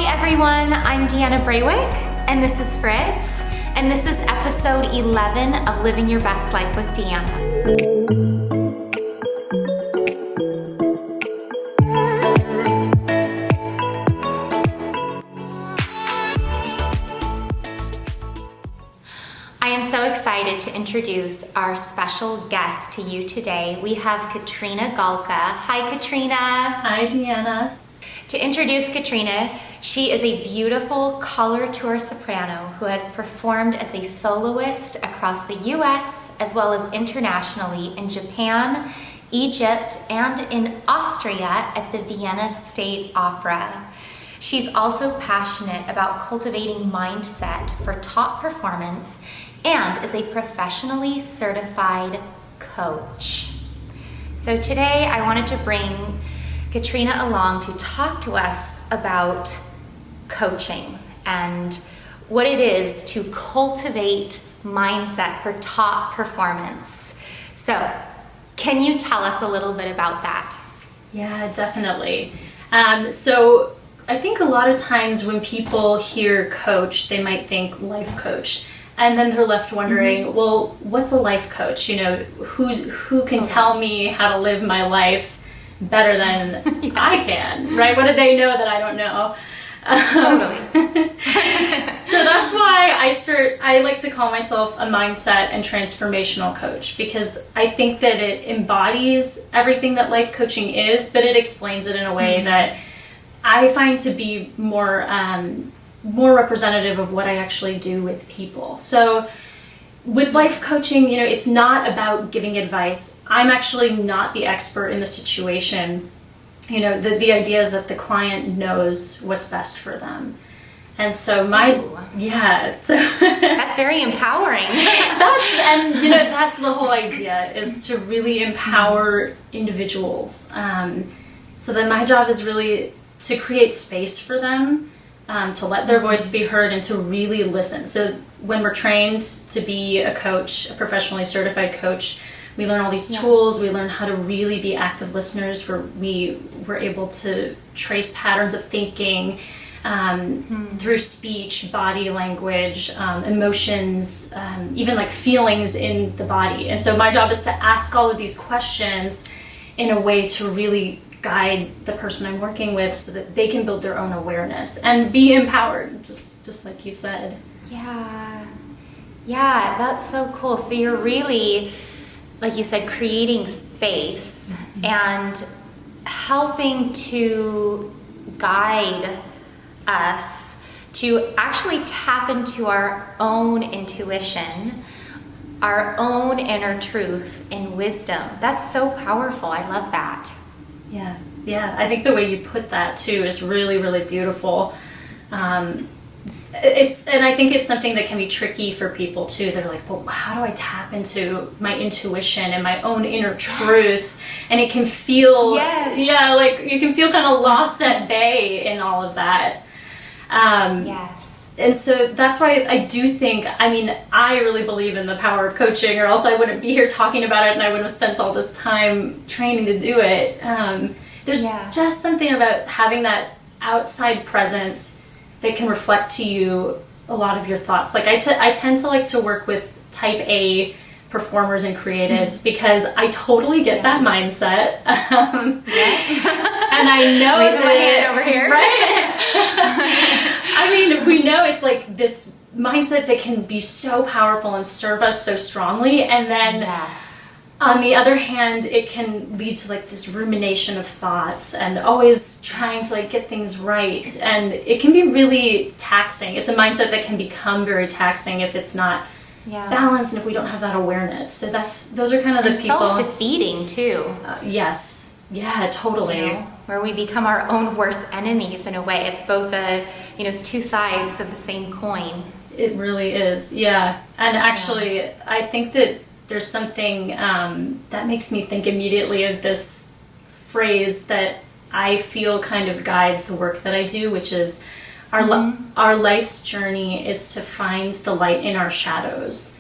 Hi everyone, I'm Deanna Braywick, and this is Fritz, and this is episode 11 of Living Your Best Life with Deanna. I am so excited to introduce our special guest to you today. We have Katrina Galka. Hi Katrina. Hi Deanna. To introduce Katrina, she is a beautiful coloratura soprano who has performed as a soloist across the US as well as internationally in Japan, Egypt, and in Austria at the Vienna State Opera. She's also passionate about cultivating mindset for top performance and is a professionally certified coach. So today I wanted to bring Katrina along to talk to us about coaching and what it is to cultivate mindset for top performance. So, can you tell us a little bit about that? Yeah, definitely. So I think a lot of times when people hear coach, they might think life coach. And then they're left wondering, well, what's a life coach? You know, who can tell me how to live my life better than I can, right? What do they know that I don't know? Totally. So that's why I like to call myself a mindset and transformational coach, because I think that it embodies everything that life coaching is, but it explains it in a way that I find to be more representative of what I actually do with people. So with life coaching, you know, it's not about giving advice. I'm actually not the expert in the situation. You know, the idea is that the client knows what's best for them. And so that's very empowering. That's the whole idea, is to really empower individuals. So then my job is really to create space for them, to let their voice be heard and to really listen. So when we're trained to be a coach, a professionally certified coach, we learn all these tools. We learn how to really be active listeners, where we're able to trace patterns of thinking through speech, body language, emotions, even like feelings in the body. And so my job is to ask all of these questions in a way to really guide the person I'm working with so that they can build their own awareness and be empowered, just like you said. Yeah, that's so cool. So you're really, like you said, creating space and helping to guide us to actually tap into our own intuition, our own inner truth and wisdom. That's so powerful. I love that. Yeah. I think the way you put that too is really, really beautiful. And I think it's something that can be tricky for people too. They're like, well, how do I tap into my intuition and my own inner truth? And it can feel, like you can feel kind of lost at bay in all of that. And so that's why I do think, I really believe in the power of coaching, or else I wouldn't be here talking about it and I wouldn't have spent all this time training to do it. There's just something about having that outside presence that can reflect to you a lot of your thoughts. Like I tend to like to work with type A performers and creatives because I totally get that mindset. And I know raising my hand over here. Right? We know it's like this mindset that can be so powerful and serve us so strongly. And then on the other hand, it can lead to like this rumination of thoughts and always trying to like get things right. And it can be really taxing. It's a mindset that can become very taxing if it's not balanced and if we don't have that awareness. So those are kind of the people. Self-defeating too. Yes. Yeah, totally. You know, where we become our own worst enemies in a way. It's both it's two sides of the same coin. It really is. Yeah. And actually, I think that there's something that makes me think immediately of this phrase that I feel kind of guides the work that I do, which is our life's journey is to find the light in our shadows.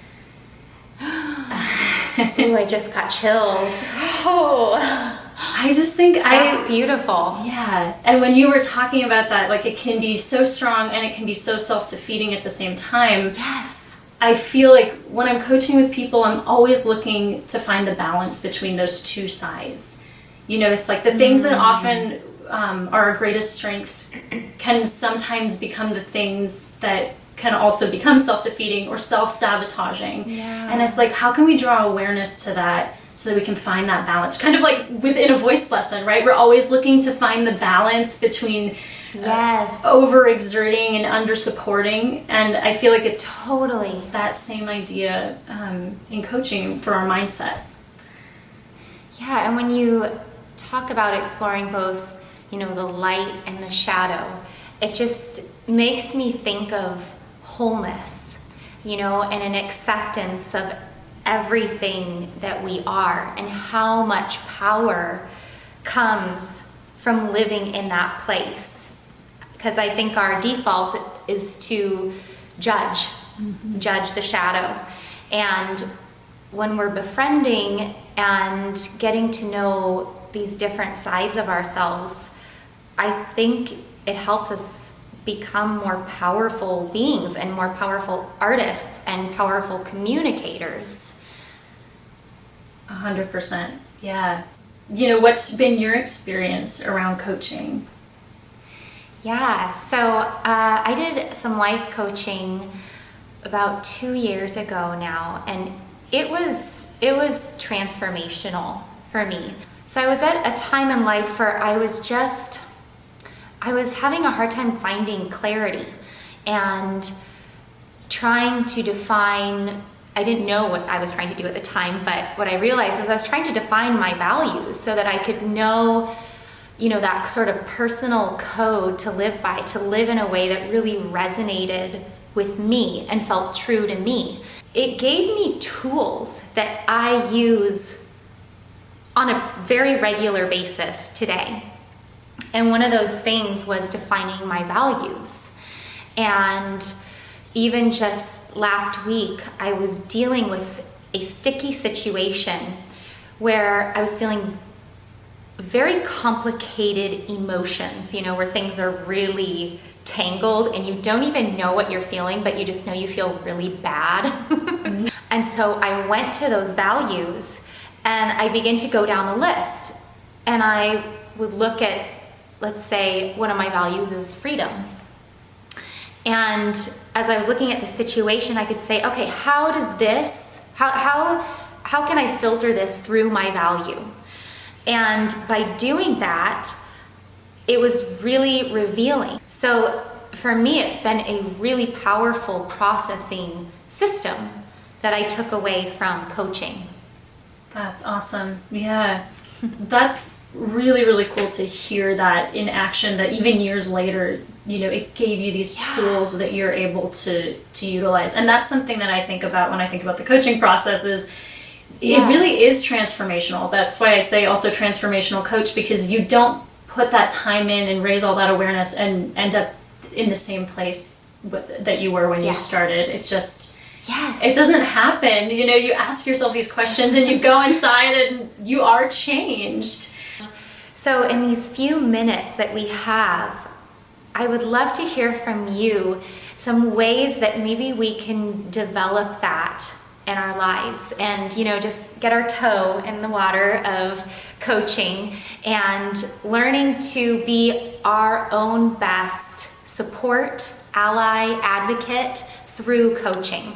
Ooh, I just got chills. Oh. I just think That's beautiful. Yeah. And when you were talking about that, like it can be so strong and it can be so self-defeating at the same time. Yes. I feel like when I'm coaching with people, I'm always looking to find the balance between those two sides. You know, it's like the things that often are our greatest strengths can sometimes become the things that can also become self-defeating or self-sabotaging. Yeah. And it's like, how can we draw awareness to that so that we can find that balance? Kind of like within a voice lesson, right? We're always looking to find the balance between Yes. overexerting and under-supporting. And I feel like it's Totally. that same idea in coaching for our mindset. Yeah, and when you talk about exploring both, you know, the light and the shadow, it just makes me think of wholeness, you know, and an acceptance of everything that we are and how much power comes from living in that place. Because I think our default is to judge the shadow. And when we're befriending and getting to know these different sides of ourselves, I think it helps us become more powerful beings and more powerful artists and powerful communicators. 100%. Yeah. You know, what's been your experience around coaching? Yeah, so I did some life coaching about 2 years ago now, and it was transformational for me. So I was at a time in life where I was having a hard time finding clarity and trying to define. I didn't know what I was trying to do at the time, but what I realized is I was trying to define my values so that I could know, you know, that sort of personal code to live by, to live in a way that really resonated with me and felt true to me. It gave me tools that I use on a very regular basis today. And one of those things was defining my values. And even just last week, I was dealing with a sticky situation where I was feeling very complicated emotions, you know, where things are really tangled and you don't even know what you're feeling, but you just know you feel really bad. And so I went to those values and I began to go down the list. And I would look at, let's say, one of my values is freedom. And as I was looking at the situation, I could say, okay, how can I filter this through my value? And by doing that, it was really revealing. So for me, it's been a really powerful processing system that I took away from coaching. That's awesome. Yeah. That's really, really cool to hear that in action, that even years later, you know, it gave you these tools that you're able to utilize. And that's something that I think about when I think about the coaching process is it really is transformational. That's why I say also transformational coach, because you don't put that time in and raise all that awareness and end up in the same place that you were when you started. It just... It doesn't happen. You know, you ask yourself these questions and you go inside and you are changed. So in these few minutes that we have, I would love to hear from you some ways that maybe we can develop that in our lives and, you know, just get our toe in the water of coaching and learning to be our own best support, ally, advocate through coaching.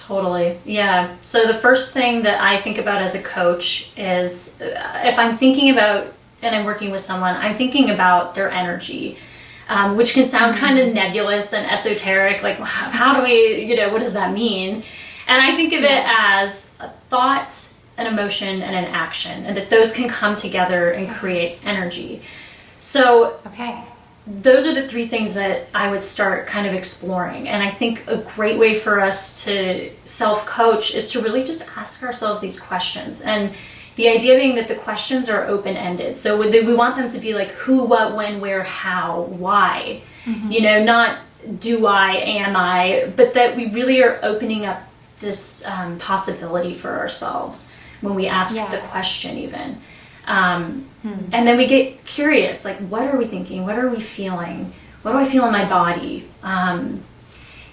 Totally. Yeah. So the first thing that I think about as a coach is if I'm thinking about and I'm working with someone, I'm thinking about their energy, which can sound kind of nebulous and esoteric. Like, how do we, you know, what does that mean? And I think of it as a thought, an emotion, and an action, and that those can come together and create energy. So, those are the three things that I would start kind of exploring. And I think a great way for us to self-coach is to really just ask ourselves these questions. And the idea being that the questions are open-ended. So we want them to be like who, what, when, where, how, why. You know, not do I, am I, but that we really are opening up this possibility for ourselves when we ask the question even. And then we get curious, like, what are we thinking? What are we feeling? What do I feel in my body?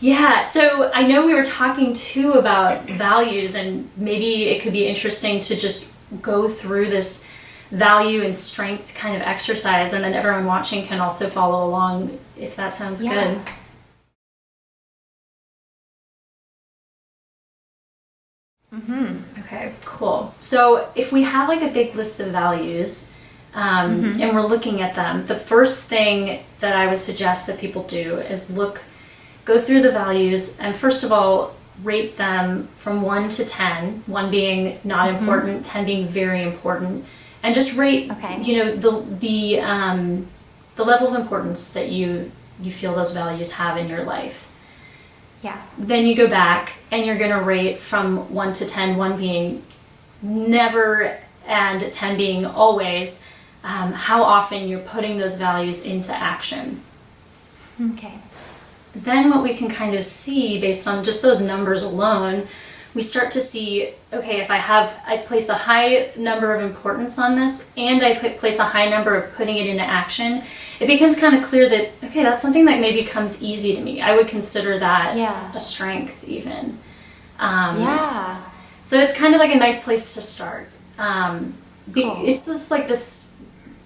Yeah, so I know we were talking too about values, and maybe it could be interesting to just go through this value and strength kind of exercise, and then everyone watching can also follow along if that sounds good. Okay, cool. So if we have like a big list of values, and we're looking at them, the first thing that I would suggest that people do is go through the values, and first of all, rate them from 1 to 10, 1 being not important, 10 being very important, and just rate, the level of importance that you feel those values have in your life. Yeah. Then you go back and you're going to rate from 1 to 10, 1 being never and 10 being always, how often you're putting those values into action. Okay. Then what we can kind of see based on just those numbers alone, we start to see, okay, if I place a high number of importance on this and I place a high number of putting it into action, it becomes kind of clear that, okay, that's something that maybe comes easy to me. I would consider that a strength even. So it's kind of like a nice place to start. Cool. It's just like this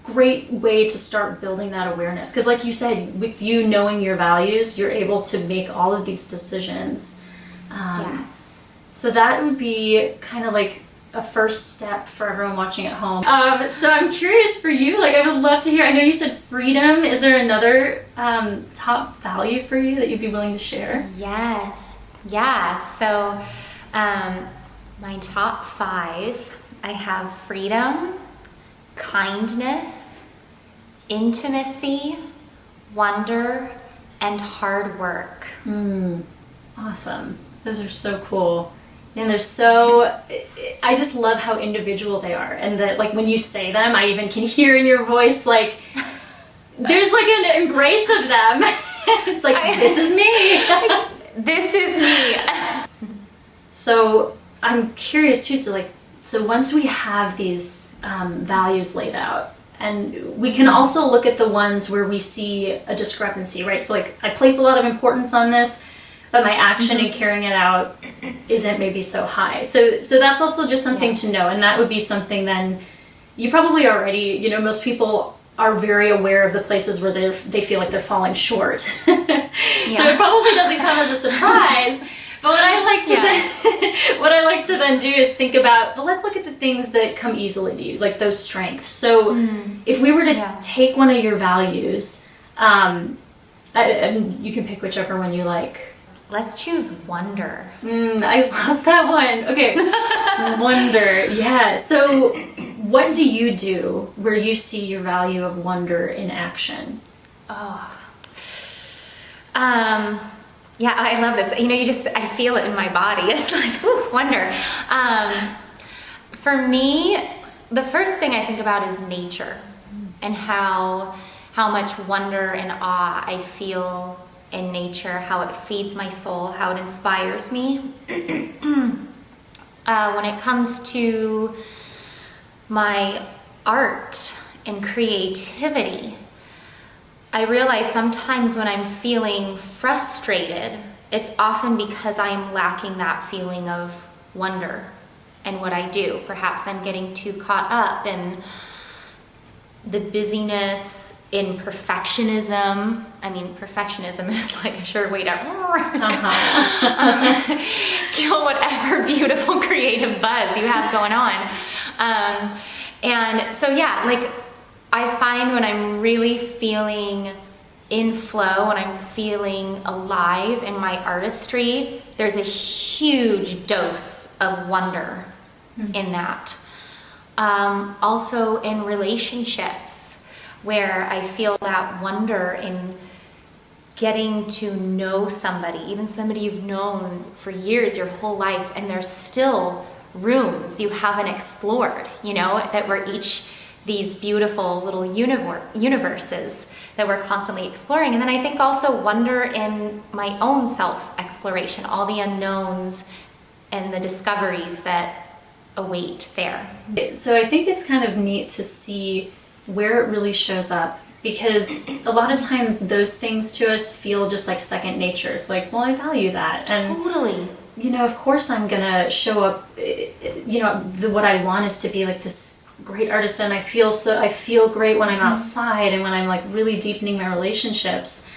great way to start building that awareness. Because like you said, with you knowing your values, you're able to make all of these decisions. Yes. So that would be kind of like a first step for everyone watching at home. So I'm curious for you, like I would love to hear, I know you said freedom. Is there another top value for you that you'd be willing to share? Yes. Yeah. So my top 5, I have freedom, kindness, intimacy, wonder, and hard work. Awesome. Those are so cool. And they're so, I just love how individual they are. And that, like, when you say them, I even can hear in your voice, like, there's like an embrace of them. It's like, this is me. This is me. So I'm curious too, so once we have these values laid out, and we can also look at the ones where we see a discrepancy, right? So like, I place a lot of importance on this, but my action in carrying it out isn't maybe so high. So that's also just something to know, and that would be something then you probably already, most people are very aware of the places where they feel like they're falling short. So it probably doesn't come as a surprise. But what I like to then do is think about, well, let's look at the things that come easily to you, like those strengths. So if we were to take one of your values, and you can pick whichever one you like. Let's choose wonder. I love that one. Okay. Wonder. Yeah. So what do you do where you see your value of wonder in action? Yeah, I love this. I feel it in my body. It's like, ooh, wonder. For me, the first thing I think about is nature and how much wonder and awe I feel in nature, how it feeds my soul, how it inspires me. When it comes to my art and creativity, I realize sometimes when I'm feeling frustrated, it's often because I'm lacking that feeling of wonder in what I do. Perhaps I'm getting too caught up in the busyness, in perfectionism. I mean, perfectionism is like a sure way to kill whatever beautiful creative buzz you have going on. And so, like, I find when I'm really feeling in flow, when I'm feeling alive in my artistry, there's a huge dose of wonder in that. Also in relationships, where I feel that wonder in getting to know somebody, even somebody you've known for years, your whole life, and there's still rooms you haven't explored, that we're each these beautiful little universes that we're constantly exploring. And then I think also wonder in my own self-exploration, all the unknowns and the discoveries that await there. So I think it's kind of neat to see where it really shows up, because a lot of times those things to us feel just like second nature. It's like, well, I value that. And, Totally. you know, of course I'm gonna show up, you know, what I want is to be like this great artist, and I feel great when I'm outside and when I'm like really deepening my relationships.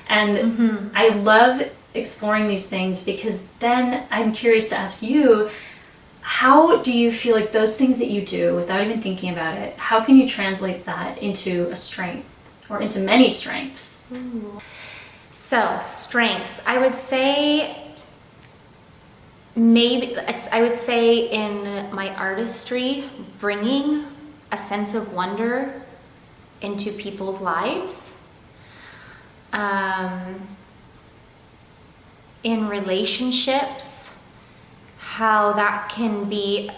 And I love exploring these things, because then I'm curious to ask you, how do you feel like those things that you do without even thinking about it, how can you translate that into a strength or into many strengths? So, strengths. I would say in my artistry, bringing a sense of wonder into people's lives. In relationships, how that can be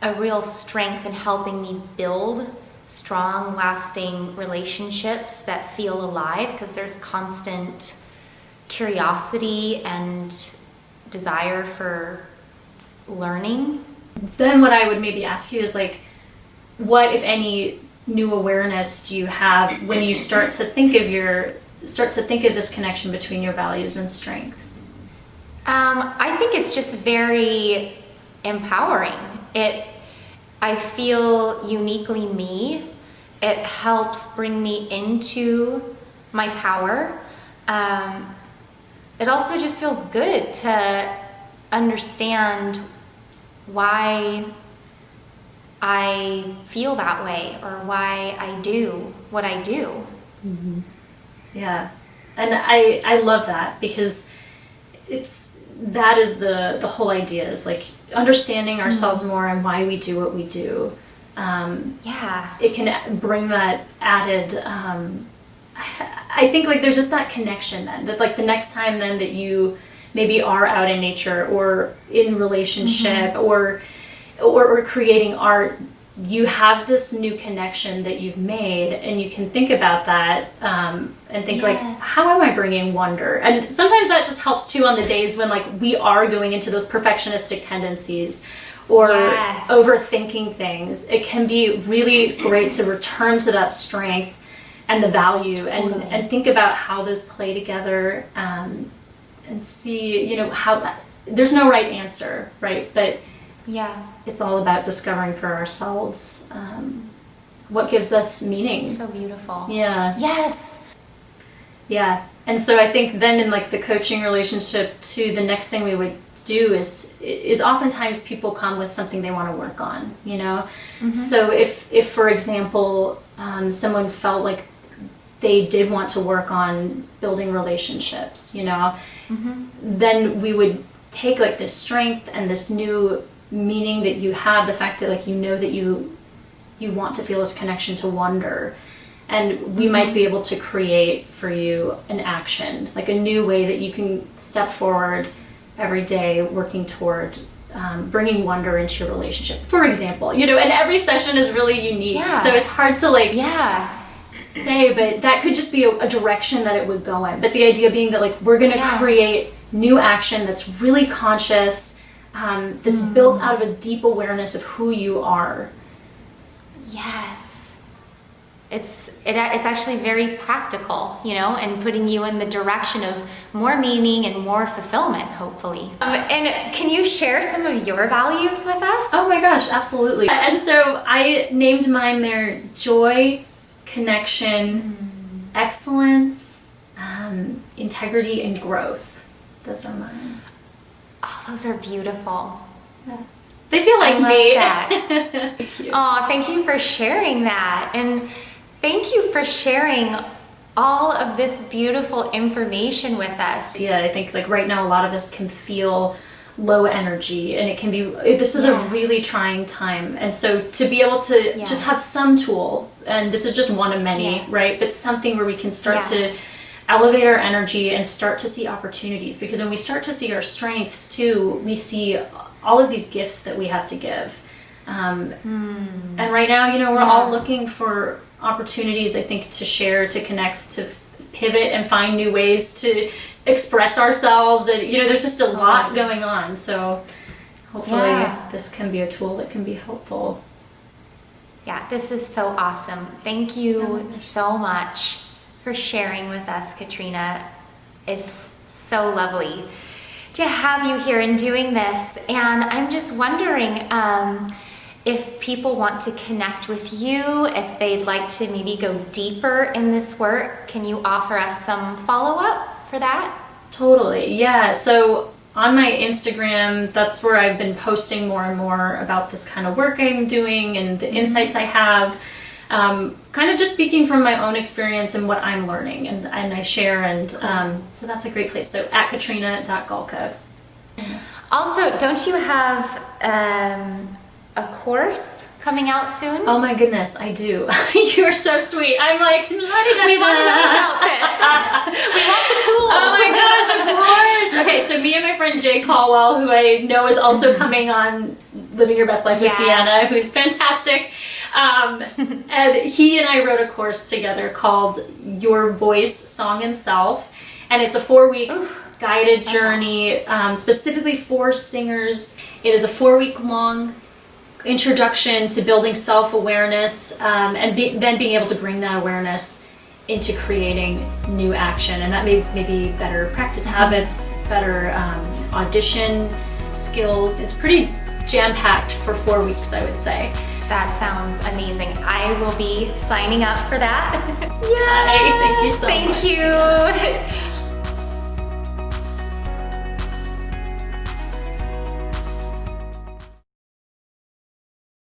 a real strength in helping me build strong, lasting relationships that feel alive, because there's constant curiosity and desire for learning. Then what I would maybe ask you is like, what, if any, new awareness do you have when you start to think of this connection between your values and strengths? I think it's just very empowering. I feel uniquely me. It helps bring me into my power. It also just feels good to understand why I feel that way, or why I do what I do. Mm-hmm. Yeah, and I love that, because that is the whole idea, is like understanding ourselves more and why we do what we do. It can bring that added, I think like there's just that connection then, that like the next time then that you maybe are out in nature or in relationship or creating art, you have this new connection that you've made, and you can think about that and think like, how am I bringing wonder? And sometimes that just helps too on the days when like we are going into those perfectionistic tendencies or overthinking things. It can be really great to return to that strength and the value and think about how those play together, and see, you know, how there's no right answer, right? But it's all about discovering for ourselves what gives us meaning. So beautiful. Yeah. Yes. Yeah. And so I think then in like the coaching relationship too, the next thing we would do is oftentimes people come with something they want to work on, you know? So if for example, someone felt like they did want to work on building relationships, you know, then we would take like this strength and this new meaning that you have, the fact that like you know that you want to feel this connection to wonder, and we might be able to create for you an action, like a new way that you can step forward every day working toward bringing wonder into your relationship, for example, you know. And every session is really unique, so it's hard to like say, but that could just be a direction that it would go in. But the idea being that like we're going to create new action that's really conscious, that's built out of a deep awareness of who you are. Yes. It's actually very practical, you know, and putting you in the direction of more meaning and more fulfillment, hopefully. And can you share some of your values with us? Oh my gosh, absolutely. And so I named mine there: joy, connection, excellence, integrity, and growth. Those are mine. Oh, those are beautiful. Yeah. They feel like me. That. Thank you. Oh, thank you for sharing that. And thank you for sharing all of this beautiful information with us. Yeah, I think like right now a lot of us can feel low energy, and it can be, this is a really trying time. And so to be able to just have some tool, and this is just one of many, right? But something where we can start to elevate our energy and start to see opportunities, because when we start to see our strengths too, we see all of these gifts that we have to give. And right now, you know, we're all looking for opportunities, I think, to share, to connect, to pivot and find new ways to express ourselves. And, you know, there's just a lot going on. So hopefully Yeah. this can be a tool that can be helpful. Yeah, this is so awesome. Thank you so much for sharing with us, Katrina. It's so lovely to have you here and doing this. And I'm just wondering if people want to connect with you, if they'd like to maybe go deeper in this work, can you offer us some follow-up for that? Totally, yeah. So on my Instagram, that's where I've been posting more and more about this kind of work I'm doing and the insights I have. Kind of just speaking from my own experience and what I'm learning, and I share, and so that's a great place. So at katrina.galka. Also, don't you have a course coming out soon? Oh my goodness, I do. You're so sweet. I'm like, We want to know about this. We want the tools. Oh my gosh, of course. Okay, so me and my friend Jay Caldwell, who I know is also coming on Living Your Best Life with Yes. Deanna, who's fantastic. And he and I wrote a course together called Your Voice, Song and Self. And it's a 4-week guided journey specifically for singers. It is a 4-week long introduction to building self-awareness and then being able to bring that awareness into creating new action. And that may be better practice habits, better audition skills. It's pretty jam-packed for 4 weeks, I would say. That sounds amazing. I will be signing up for that. Yay! Thank you so much. Thank you.